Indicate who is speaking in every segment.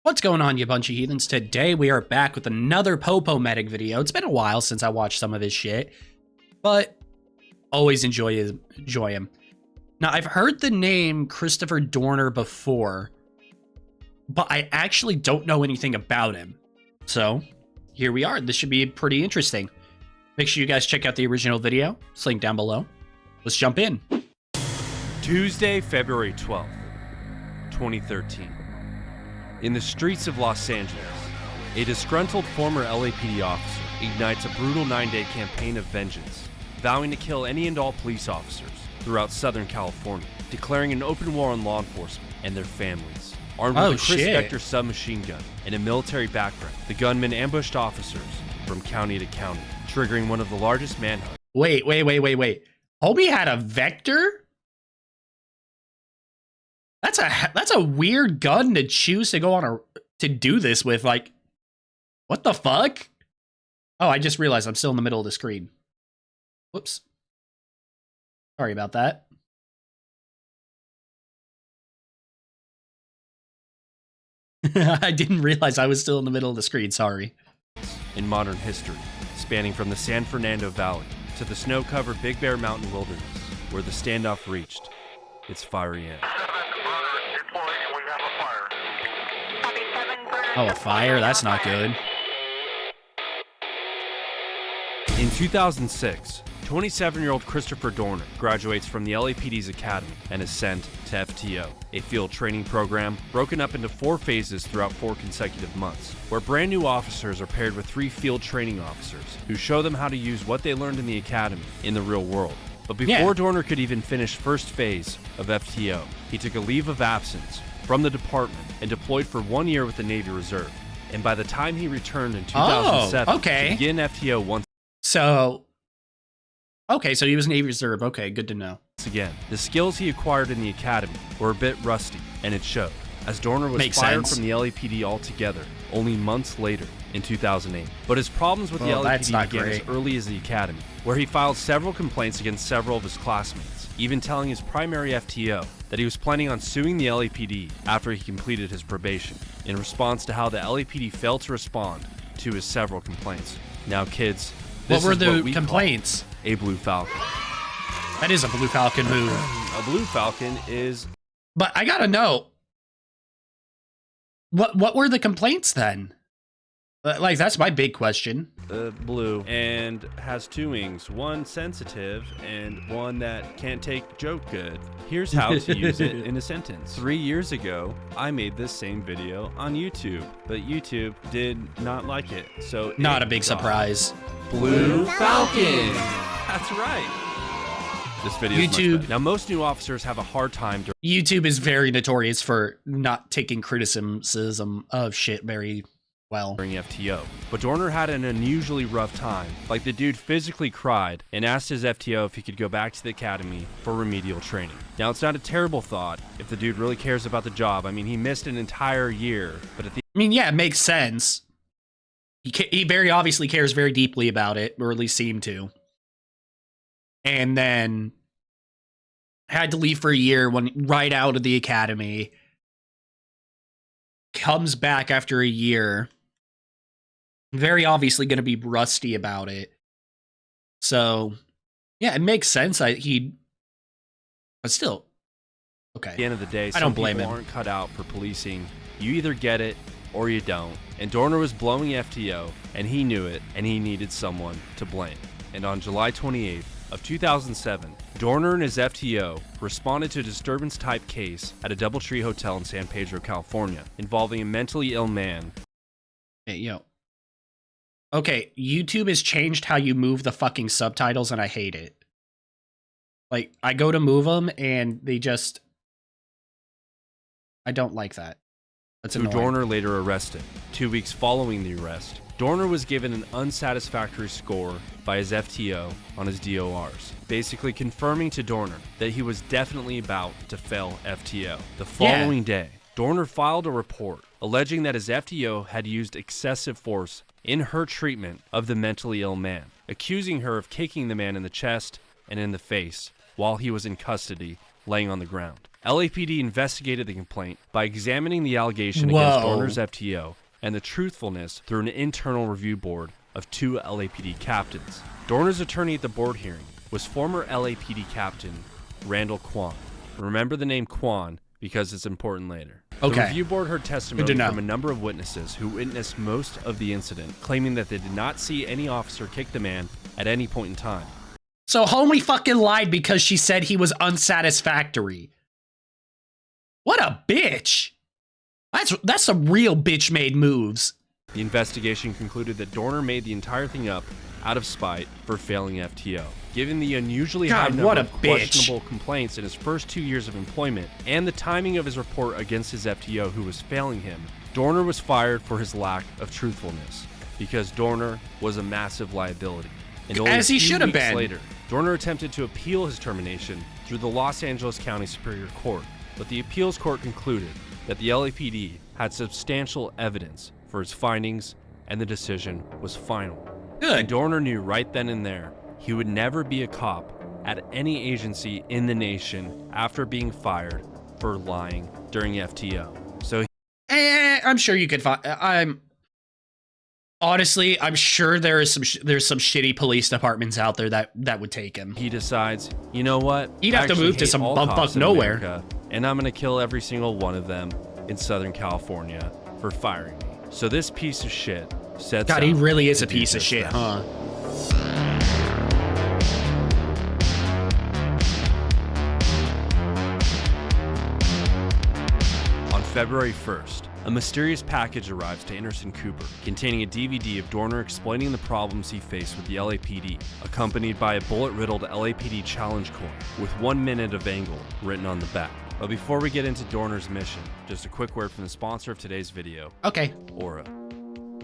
Speaker 1: What's going on, you bunch of heathens? Today we are back with another PopoMedic video. It's been a while since I watched some of his shit, but always enjoy him. Now, I've heard the name Christopher Dorner before, but I actually don't know anything about him. So, here we are. This should be pretty interesting. Make sure you guys check out the original video. It's linked down below. Let's jump in.
Speaker 2: Tuesday, February 12th, 2013. In the streets of Los Angeles, a disgruntled former LAPD officer ignites a brutal 9-day campaign of vengeance, vowing to kill any and all police officers throughout Southern California, declaring an open war on law enforcement and their families. Armed with a Chris Vector submachine gun and a military background, the gunman ambushed officers from county to county, triggering one of the largest manhunts.
Speaker 1: Wait. Homie had a Vector? That's a weird gun to choose to go on to do this with. Like, what the fuck? Oh, I just realized I'm still in the middle of the screen. Whoops. Sorry about that. I didn't realize I was still in the middle of the screen. Sorry.
Speaker 2: In modern history, spanning from the San Fernando Valley to the snow-covered Big Bear Mountain wilderness, where the standoff reached its fiery end.
Speaker 1: Oh, a fire? That's not good.
Speaker 2: In 2006, 27-year-old Christopher Dorner graduates from the LAPD's academy and is sent to FTO, a field training program broken up into 4 phases throughout 4 consecutive months, where brand new officers are paired with 3 field training officers who show them how to use what they learned in the academy in the real world. But before Dorner could even finish first phase of FTO, he took a leave of absence from the department and deployed for 1 year with the Navy Reserve. And by the time he returned in 2007 to begin FTO once
Speaker 1: so he was Navy Reserve. Okay, good to know.
Speaker 2: again, the skills he acquired in the academy were a bit rusty, and it showed, as Dorner was fired from the LAPD altogether only months later in 2008. But his problems with the LAPD began as early as the academy, where he filed several complaints against several of his classmates, even telling his primary FTO that he was planning on suing the LAPD after he completed his probation, in response to how the LAPD failed to respond to his several complaints. Now, kids, this
Speaker 1: what were
Speaker 2: is
Speaker 1: the
Speaker 2: what we
Speaker 1: complaints?
Speaker 2: Call a Blue Falcon.
Speaker 1: That is a Blue Falcon move.
Speaker 2: A Blue Falcon is...
Speaker 1: But I gotta know, what were the complaints then? Like, that's my big question.
Speaker 2: Blue, and has 2 wings, one sensitive and one that can't take joke good. Here's how to use it in a sentence. 3 years ago, I made this same video on YouTube, but YouTube did not like it, so
Speaker 1: not a big surprise.
Speaker 2: Blue Falcon. That's right. This video is much better. Now, most new officers have a hard time.
Speaker 1: YouTube is very notorious for not taking criticism of shit very well
Speaker 2: during FTO, but Dorner had an unusually rough time. Like, the dude physically cried and asked his FTO if he could go back to the academy for remedial training. Now, it's not a terrible thought if the dude really cares about the job. I mean, he missed an entire year, but at the
Speaker 1: yeah, it makes sense. He very obviously cares very deeply about it, or at least seemed to. And then had to leave for a year right out of the academy. Comes back after a year. Very obviously going to be rusty about it. So, yeah, it makes sense. But still, okay.
Speaker 2: At the end of the day,
Speaker 1: I don't blame him.
Speaker 2: Some people aren't cut out for policing. You either get it or you don't. And Dorner was blowing FTO, and he knew it, and he needed someone to blame. And on July 28th of 2007, Dorner and his FTO responded to a disturbance-type case at a DoubleTree hotel in San Pedro, California, involving a mentally ill man.
Speaker 1: Hey, yo. Okay, YouTube has changed how you move the fucking subtitles, and I hate it. Like, I go to move them, and they just... I don't like that. That's annoying.
Speaker 2: Dorner later arrested. 2 weeks following the arrest, Dorner was given an unsatisfactory score by his FTO on his DORs, basically confirming to Dorner that he was definitely about to fail FTO. The following day, Dorner filed a report alleging that his FTO had used excessive force in her treatment of the mentally ill man, accusing her of kicking the man in the chest and in the face while he was in custody laying on the ground. LAPD investigated the complaint by examining the allegation against Dorner's FTO and the truthfulness through an internal review board of 2 LAPD captains. Dorner's attorney at the board hearing was former LAPD captain Randall Kwan. Remember the name Kwan because it's important later.
Speaker 1: Okay.
Speaker 2: The review board heard testimony from a number of witnesses who witnessed most of the incident, claiming that they did not see any officer kick the man at any point in time.
Speaker 1: So homie fucking lied because she said he was unsatisfactory. What a bitch. That's some real bitch-made moves.
Speaker 2: The investigation concluded that Dorner made the entire thing up out of spite for failing FTO. Given the unusually high number of questionable complaints in his first 2 years of employment and the timing of his report against his FTO who was failing him, Dorner was fired for his lack of truthfulness because Dorner was a massive liability. And only
Speaker 1: as he should have been.
Speaker 2: Later, Dorner attempted to appeal his termination through the Los Angeles County Superior Court, but the appeals court concluded that the LAPD had substantial evidence for its findings and the decision was final.
Speaker 1: Good.
Speaker 2: And Dorner knew right then and there he would never be a cop at any agency in the nation after being fired for lying during FTO. So
Speaker 1: I'm sure you could find. Honestly, I'm sure there's some shitty police departments out there that would take him.
Speaker 2: He decides, you know what?
Speaker 1: He'd have to move to some bumfuck nowhere, America,
Speaker 2: and I'm gonna kill every single one of them in Southern California for firing me. So this piece of shit sets
Speaker 1: God, he really is a piece of shit, huh?
Speaker 2: On February 1st, a mysterious package arrives to Anderson Cooper, containing a DVD of Dorner explaining the problems he faced with the LAPD, accompanied by a bullet-riddled LAPD challenge coin with 1 minute of angle written on the back. But before we get into Dorner's mission, just a quick word from the sponsor of today's video,
Speaker 1: okay.
Speaker 2: Aura.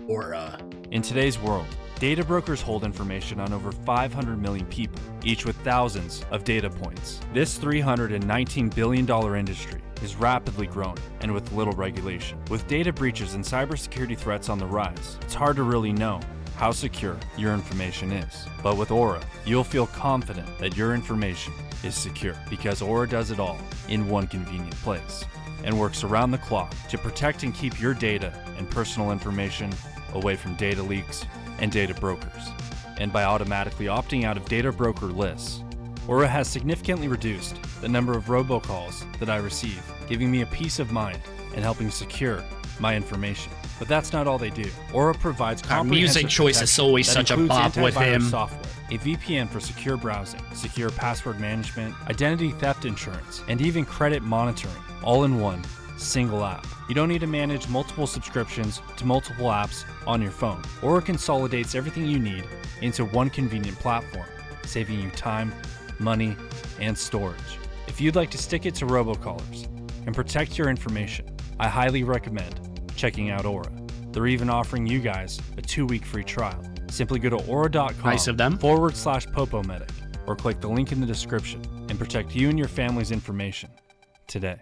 Speaker 1: Aura.
Speaker 2: In today's world, data brokers hold information on over 500 million people, each with thousands of data points. This $319 billion industry is rapidly growing and with little regulation. With data breaches and cybersecurity threats on the rise, it's hard to really know how secure your information is. But with Aura, you'll feel confident that your information is secure because Aura does it all in one convenient place and works around the clock to protect and keep your data and personal information away from data leaks and data brokers. And by automatically opting out of data broker lists, Aura has significantly reduced the number of robocalls that I receive, giving me a peace of mind and helping secure my information. But that's not all they do. Aura provides comprehensive
Speaker 1: music choice is always such a bop with him.
Speaker 2: Software, a VPN for secure browsing, secure password management, identity theft insurance, and even credit monitoring, all in one single app. You don't need to manage multiple subscriptions to multiple apps on your phone. Aura consolidates everything you need into one convenient platform, saving you time, money, and storage. If you'd like to stick it to robocallers and protect your information, I highly recommend checking out Aura. They're even offering you guys a 2-week free trial. Simply go to aura.com/PopoMedic or click the link in the description and protect you and your family's information today.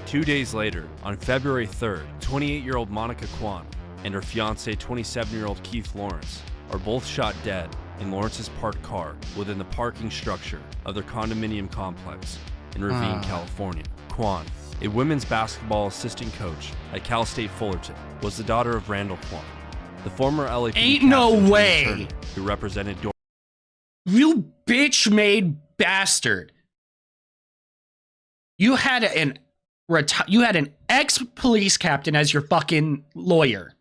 Speaker 2: 2 days later, on February 3rd, 28-year-old Monica Kwan and her fiancé, 27-year-old Keith Lawrence, are both shot dead in Lawrence's parked car within the parking structure of their condominium complex in Ravine, California. Kwan, a women's basketball assistant coach at Cal State Fullerton, was the daughter of Randall Kwan, the former LAPD
Speaker 1: Ain't no way
Speaker 2: attorney who represented Dorner.
Speaker 1: You bitch-made bastard. You had an ex-police captain as your fucking lawyer.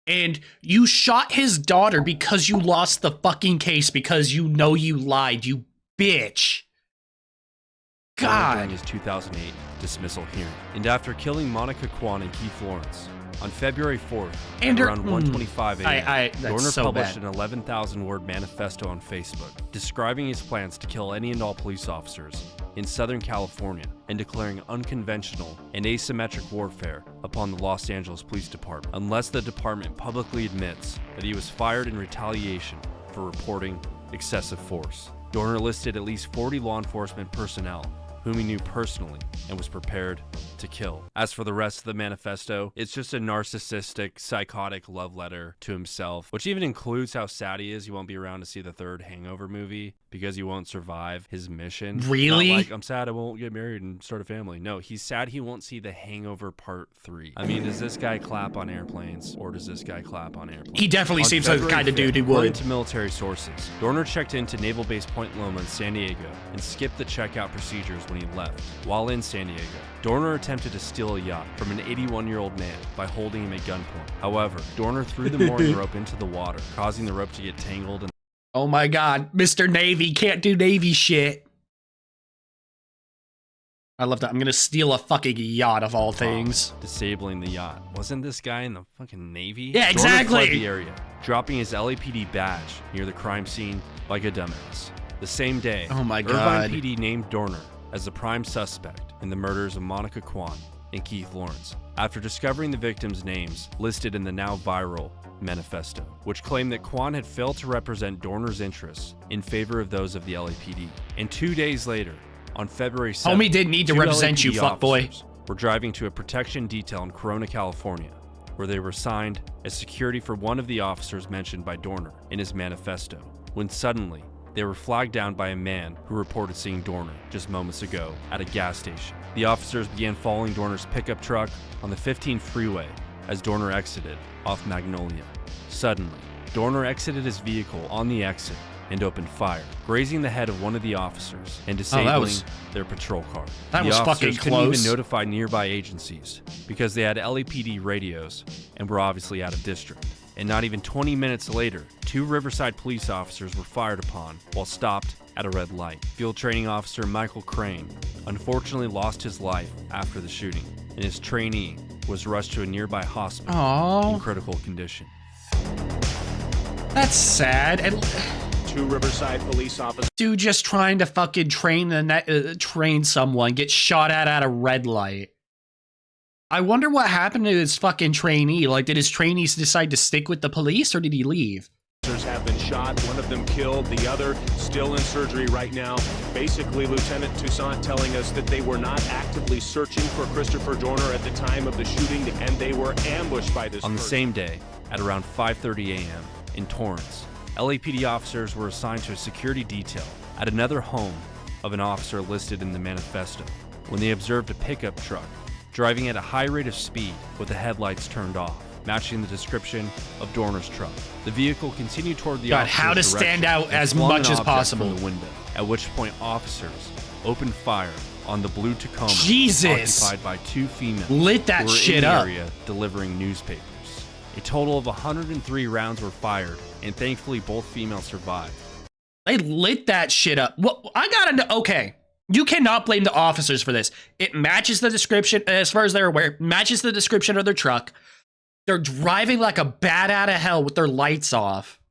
Speaker 1: And you shot his daughter because you lost the fucking case because you know you lied, you bitch. God.
Speaker 2: During his 2008 dismissal hearing. And after killing Monica Kwan and Keith Lawrence, on February 4th, around 1:25 a.m., Dorner published an 11,000-word manifesto on Facebook describing his plans to kill any and all police officers in Southern California and declaring unconventional and asymmetric warfare upon the Los Angeles Police Department unless the department publicly admits that he was fired in retaliation for reporting excessive force. Dorner listed at least 40 law enforcement personnel whom he knew personally and was prepared to kill. As for the rest of the manifesto, it's just a narcissistic, psychotic love letter to himself, which even includes how sad he is he won't be around to see the third Hangover movie because he won't survive his mission.
Speaker 1: Really?
Speaker 2: Not like, I'm sad I won't get married and start a family. No, he's sad he won't see the Hangover Part 3. I mean, does this guy clap on airplanes, or does this guy clap on airplanes?
Speaker 1: He definitely seems like the kind of dude who would.
Speaker 2: According to military sources, Dorner checked into Naval Base Point Loma in San Diego and skipped the checkout procedures when he left. While in San Diego, Dorner attempted to steal a yacht from an 81-year-old man by holding him at gunpoint. However, Dorner threw the mooring rope into the water, causing the rope to get tangled. And
Speaker 1: oh my God, Mr. Navy can't do Navy shit. I love that. I'm gonna steal a fucking yacht of all things.
Speaker 2: Disabling the yacht. Wasn't this guy in the fucking Navy?
Speaker 1: Yeah, exactly.
Speaker 2: Dorner fled the area, dropping his LAPD badge near the crime scene like a dumbass. The same day,
Speaker 1: oh my God,
Speaker 2: Irvine PD named Dorner as the prime suspect in the murders of Monica Kwan and Keith Lawrence, after discovering the victims' names listed in the now viral manifesto, which claimed that Kwan had failed to represent Dorner's interests in favor of those of the LAPD. And 2 days later, on February 7th,
Speaker 1: homie didn't need to represent you, fuckboy.
Speaker 2: Were driving to a protection detail in Corona, California, where they were assigned as security for one of the officers mentioned by Dorner in his manifesto, when suddenly they were flagged down by a man who reported seeing Dorner just moments ago at a gas station. The officers began following Dorner's pickup truck on the 15 freeway as Dorner exited off Magnolia. Suddenly, Dorner exited his vehicle on the exit and opened fire, grazing the head of one of the officers and disabling their patrol car.
Speaker 1: That was fucking
Speaker 2: couldn't even
Speaker 1: close.
Speaker 2: notify nearby agencies because they had LAPD radios and were obviously out of district. And not even 20 minutes later, 2 Riverside police officers were fired upon while stopped at a red light. Field training officer Michael Crane unfortunately lost his life after the shooting, and his trainee was rushed to a nearby hospital in critical condition.
Speaker 1: That's sad. And
Speaker 3: 2 Riverside police officers.
Speaker 1: Dude just trying to fucking train someone, get shot at a red light. I wonder what happened to his fucking trainee. Like, did his trainees decide to stick with the police, or did he leave?
Speaker 3: Have been shot, one of them killed, the other still in surgery right now. Basically, Lieutenant Toussaint telling us that they were not actively searching for Christopher Dorner at the time of the shooting, and they were ambushed by this
Speaker 2: On the
Speaker 3: person.
Speaker 2: same day, at around 5:30 a.m. in Torrance, LAPD officers were assigned to a security detail at another home of an officer listed in the manifesto when they observed a pickup truck driving at a high rate of speed with the headlights turned off, matching the description of Dorner's truck. The vehicle continued toward the
Speaker 1: God,
Speaker 2: officer's
Speaker 1: how to stand
Speaker 2: direction
Speaker 1: out
Speaker 2: and
Speaker 1: as
Speaker 2: flung
Speaker 1: much
Speaker 2: an
Speaker 1: as
Speaker 2: object
Speaker 1: possible.
Speaker 2: from the window, at which point officers opened fire on the blue Tacoma
Speaker 1: Jesus.
Speaker 2: occupied by 2 females
Speaker 1: Lit that
Speaker 2: who were
Speaker 1: shit
Speaker 2: in the
Speaker 1: up.
Speaker 2: area delivering newspapers. A total of 103 rounds were fired, and thankfully both females survived.
Speaker 1: They lit that shit up. Well, I gotta know. Okay, you cannot blame the officers for this. It matches the description, as far as they're aware, matches the description of their truck. They're driving like a bat out of hell with their lights off.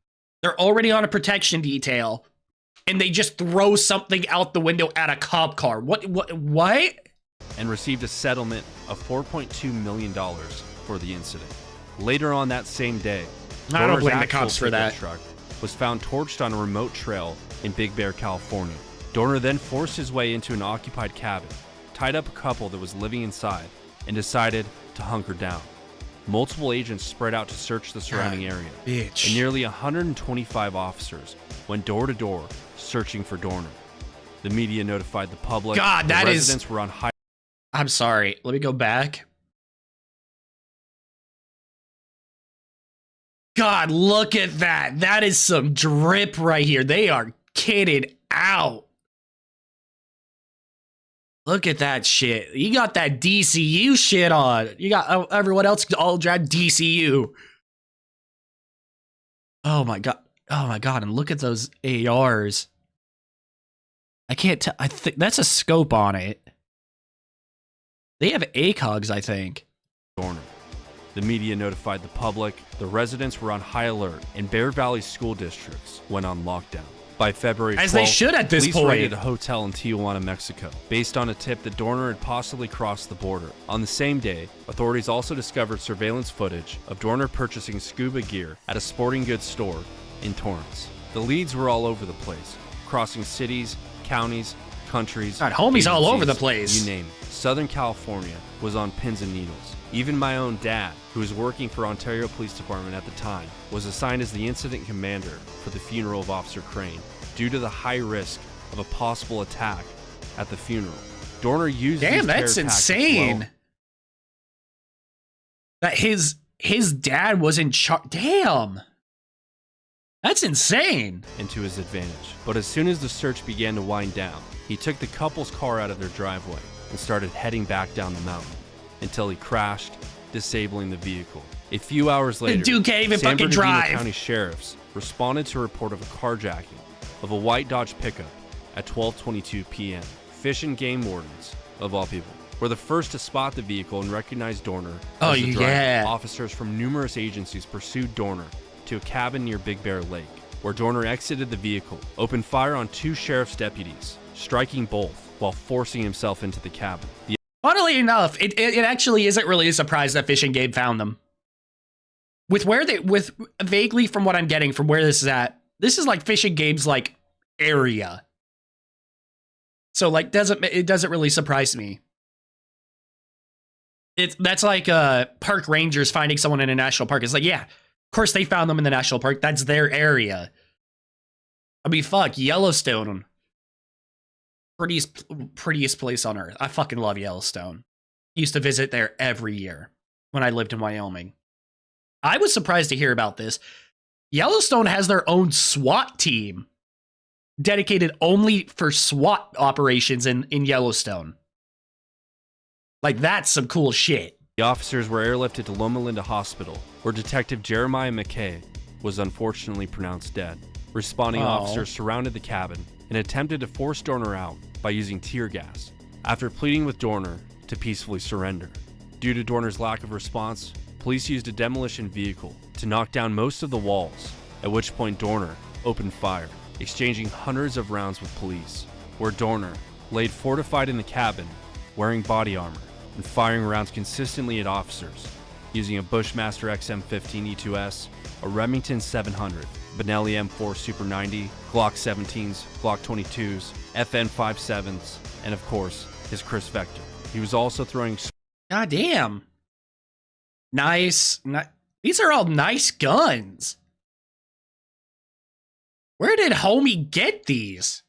Speaker 1: They're already on a protection detail, and they just throw something out the window at a cop car. What?
Speaker 2: And received a settlement of $4.2 million for the incident. Later on that same day,
Speaker 1: I don't
Speaker 2: Dorner's
Speaker 1: blame the
Speaker 2: actual
Speaker 1: cops for
Speaker 2: pickup
Speaker 1: that.
Speaker 2: truck was found torched on a remote trail in Big Bear, California. Dorner then forced his way into an occupied cabin, tied up a couple that was living inside, and decided to hunker down. Multiple agents spread out to search the surrounding area,
Speaker 1: Bitch.
Speaker 2: and nearly 125 officers went door to door searching for Dorner. The media notified the public.
Speaker 1: God,
Speaker 2: the
Speaker 1: that is-
Speaker 2: residents were on high.
Speaker 1: I'm sorry. Let me go back. God, look at that. That is some drip right here. They are kitted out. Look at that shit. You got that DCU shit on. You got everyone else all drive DCU. Oh my God. Oh my God. And look at those ARs. I can't tell. I think that's a scope on it. They have ACOGs, I think.
Speaker 2: Dorner. The media notified the public. The residents were on high alert, and Bear Valley school districts went on lockdown. By February 12th,
Speaker 1: As they should at this
Speaker 2: police
Speaker 1: point.
Speaker 2: raided a hotel in Tijuana, Mexico, based on a tip that Dorner had possibly crossed the border. On the same day, authorities also discovered surveillance footage of Dorner purchasing scuba gear at a sporting goods store in Torrance. The leads were all over the place, crossing cities, counties, countries,
Speaker 1: God, homies all over the
Speaker 2: agencies,
Speaker 1: place.
Speaker 2: you name it. Southern California was on pins and needles. Even my own dad, who was working for Ontario Police Department at the time, was assigned as the incident commander for the funeral of Officer Crane due to the high risk of a possible attack at the funeral. Dorner used
Speaker 1: Damn,
Speaker 2: these
Speaker 1: that's
Speaker 2: terror tactics
Speaker 1: insane.
Speaker 2: well
Speaker 1: That his dad was in charge. Damn. That's insane.
Speaker 2: into his advantage. But as soon as the search began to wind down, he took the couple's car out of their driveway and started heading back down the mountain until he crashed, disabling the vehicle. A few hours later,
Speaker 1: dude can't even
Speaker 2: San
Speaker 1: fucking
Speaker 2: Bernardino
Speaker 1: drive.
Speaker 2: County sheriffs responded to a report of a carjacking of a white Dodge pickup at 12:22 p.m. Fish and Game wardens, of all people, were the first to spot the vehicle and recognize Dorner
Speaker 1: Oh,
Speaker 2: as the driver.
Speaker 1: yeah.
Speaker 2: Officers from numerous agencies pursued Dorner to a cabin near Big Bear Lake, where Dorner exited the vehicle, opened fire on 2 sheriff's deputies, striking both while forcing himself into the cabin.
Speaker 1: Funnily enough, it actually isn't really a surprise that Fish and Game found them. With vaguely from what I'm getting from where this is at, this is like Fish and Game's like area. So like it doesn't really surprise me. That's like park rangers finding someone in a national park. It's like, yeah, of course they found them in the national park. That's their area. I mean, fuck, Yellowstone. Prettiest place on earth. I fucking love Yellowstone. Used to visit there every year when I lived in Wyoming. I was surprised to hear about this. Yellowstone has their own SWAT team dedicated only for SWAT operations in Yellowstone. Like, that's some cool shit.
Speaker 2: The officers were airlifted to Loma Linda Hospital, where Detective Jeremiah McKay was unfortunately pronounced dead. Responding officers surrounded the cabin and attempted to force Dorner out by using tear gas, after pleading with Dorner to peacefully surrender. Due to Dorner's lack of response, police used a demolition vehicle to knock down most of the walls, at which point Dorner opened fire, exchanging hundreds of rounds with police, where Dorner laid fortified in the cabin, wearing body armor and firing rounds consistently at officers, using a Bushmaster XM15 E2S, a Remington 700, Benelli M4 Super 90, Glock 17s, Glock 22s, FN 57s, and of course, his Chris Vector. He was also throwing...
Speaker 1: God damn. Nice. These are all nice guns. Where did homie get these?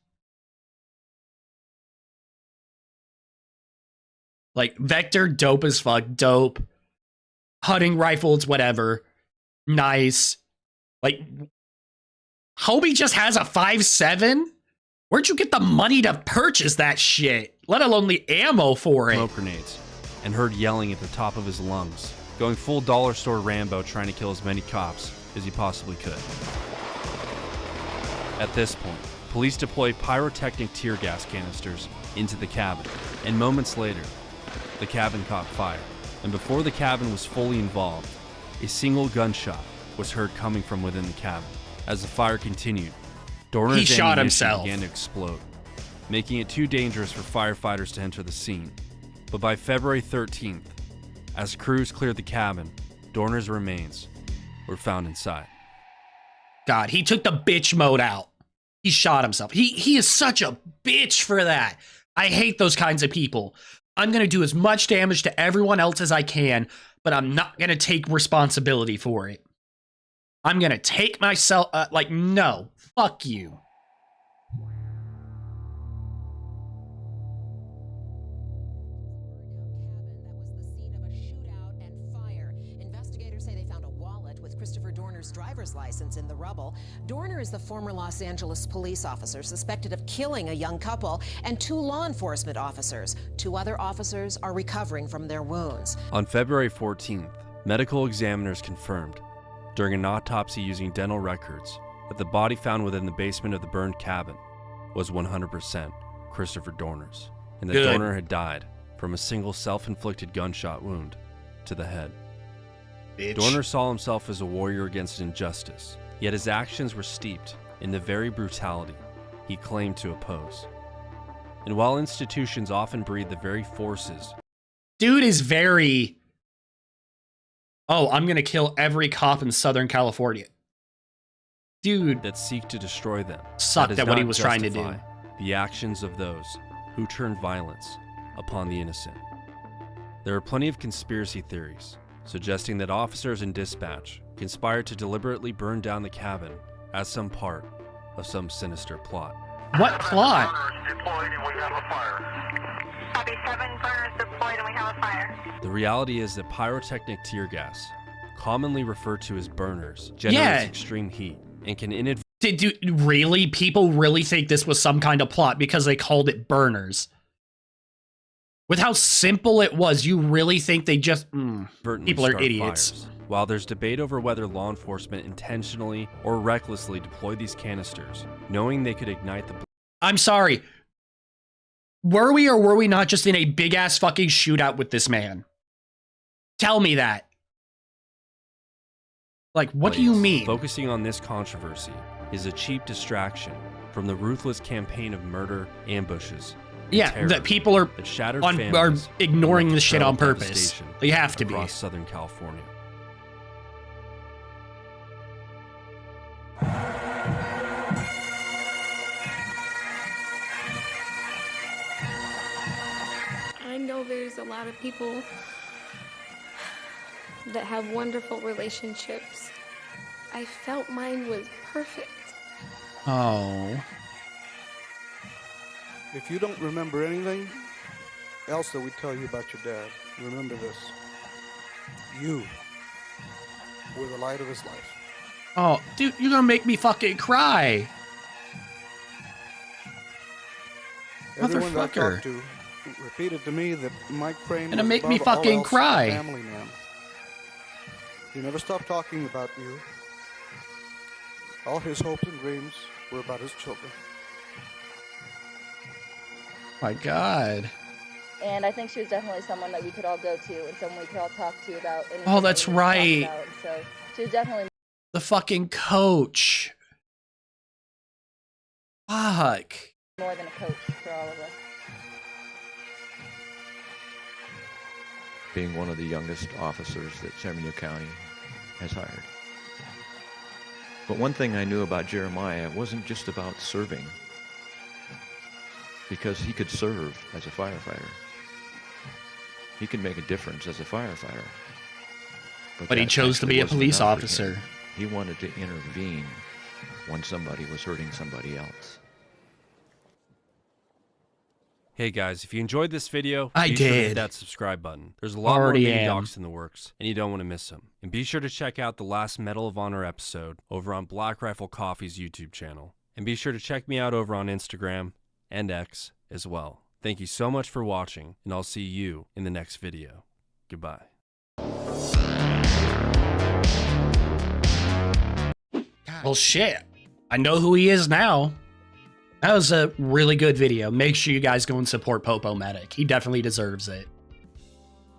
Speaker 1: Like, Vector, dope as fuck, dope. Hunting rifles, whatever. Nice. Like, homie just has a 5.7? Where'd you get the money to purchase that shit? Let alone the ammo for it.
Speaker 2: smoke grenades, and heard yelling at the top of his lungs, going full dollar store Rambo trying to kill as many cops as he possibly could. At this point, police deployed pyrotechnic tear gas canisters into the cabin, and moments later, the cabin caught fire. And before the cabin was fully involved, a single gunshot was heard coming from within the cabin. As the fire continued, Dorner's
Speaker 1: shot
Speaker 2: ammunition
Speaker 1: himself.
Speaker 2: began to explode, making it too dangerous for firefighters to enter the scene. But by February 13th, as crews cleared the cabin, Dorner's remains were found inside.
Speaker 1: God, he took the bitch mode out. He shot himself. He is such a bitch for that. I hate those kinds of people. I'm going to do as much damage to everyone else as I can, but I'm not going to take responsibility for it. I'm going to take myself, no, fuck you.
Speaker 4: Christopher Dorner's driver's license in the rubble. Dorner is the former Los Angeles police officer suspected of killing a young couple and 2 law enforcement officers. 2 other officers are recovering from their wounds.
Speaker 2: On February 14th, medical examiners confirmed, during an autopsy using dental records, that the body found within the basement of the burned cabin was 100% Christopher Dorner's, and that Dorner had died from a single self-inflicted gunshot wound to the head.
Speaker 1: Bitch.
Speaker 2: Dorner saw himself as a warrior against injustice, yet his actions were steeped in the very brutality he claimed to oppose. And while institutions often breed the very forces...
Speaker 1: Dude is very... Oh, I'm gonna kill every cop in Southern California. Dude.
Speaker 2: ...that seek to destroy them.
Speaker 1: Sucked at what he was trying to do.
Speaker 2: The actions of those who turned violence upon the innocent. There are plenty of conspiracy theories suggesting that officers in dispatch conspired to deliberately burn down the cabin as some part of some sinister plot.
Speaker 1: What plot?
Speaker 5: Burners deployed and we have a fire.
Speaker 6: Copy, 7 burners deployed and we have a fire.
Speaker 2: The reality is that pyrotechnic tear gas, commonly referred to as burners, generates extreme heat and can inadvertently
Speaker 1: Really? People really think this was some kind of plot because they called it burners? With how simple it was, you really think they just... people are
Speaker 2: start
Speaker 1: idiots.
Speaker 2: fires. While there's debate over whether law enforcement intentionally or recklessly deployed these canisters, knowing they could ignite the...
Speaker 1: I'm sorry. Were we or were we not just in a big-ass fucking shootout with this man? Tell me that. Like, what do you mean?
Speaker 2: Focusing on this controversy is a cheap distraction from the ruthless campaign of murder, ambushes, and
Speaker 1: Yeah,
Speaker 2: terror
Speaker 1: that people are,
Speaker 2: that shattered
Speaker 1: are
Speaker 2: families
Speaker 1: ignoring
Speaker 2: and
Speaker 1: this shit on
Speaker 2: trailed
Speaker 1: purpose.
Speaker 2: devastation
Speaker 1: They have to be.
Speaker 2: across Southern California.
Speaker 7: I know there's a lot of people that have wonderful relationships. I felt mine was perfect.
Speaker 1: Oh.
Speaker 8: If you don't remember anything else that we tell you about your dad, remember this. You were the light of his life.
Speaker 1: Oh, dude, you're gonna make me fucking cry.
Speaker 8: Everyone that I
Speaker 1: Motherfucker.
Speaker 8: talked to repeated to me that Mike Crane
Speaker 1: Gonna
Speaker 8: was
Speaker 1: make me
Speaker 8: above all
Speaker 1: fucking
Speaker 8: else
Speaker 1: cry.
Speaker 8: a family man. He never stopped talking about you. All his hopes and dreams were about his children.
Speaker 1: My God.
Speaker 9: And I think she was definitely someone that we could all go to and someone we could all talk to about anything.
Speaker 1: Oh, that's
Speaker 9: that we wanted to talk
Speaker 1: right.
Speaker 9: about. So she was definitely
Speaker 1: The fucking coach. Fuck.
Speaker 9: more than a coach for all of us.
Speaker 10: Being one of the youngest officers that San Bernardino County has hired. But one thing I knew about Jeremiah, it wasn't just about serving, because he could serve as a firefighter. He could make a difference as a firefighter.
Speaker 1: But he
Speaker 10: that
Speaker 1: chose to
Speaker 10: actually
Speaker 1: be a
Speaker 10: wasn't
Speaker 1: police
Speaker 10: enough for
Speaker 1: officer.
Speaker 10: him. He wanted to intervene when somebody was hurting somebody else.
Speaker 2: Hey guys, if you enjoyed this video,
Speaker 1: I
Speaker 2: be sure to hit
Speaker 1: did.
Speaker 2: that subscribe button. There's a lot
Speaker 1: Already
Speaker 2: more mini
Speaker 1: am.
Speaker 2: docs in the works, and you don't want to miss them. And be sure to check out the last Medal of Honor episode over on Black Rifle Coffee's YouTube channel. And be sure to check me out over on Instagram and X as well. Thank you so much for watching, and I'll see you in the next video. Goodbye.
Speaker 1: Well, shit. I know who he is now. That was a really good video. Make sure you guys go and support PopoMedic. He definitely deserves it.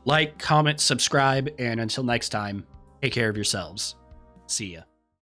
Speaker 1: Like, comment, subscribe, and until next time, take care of yourselves. See ya.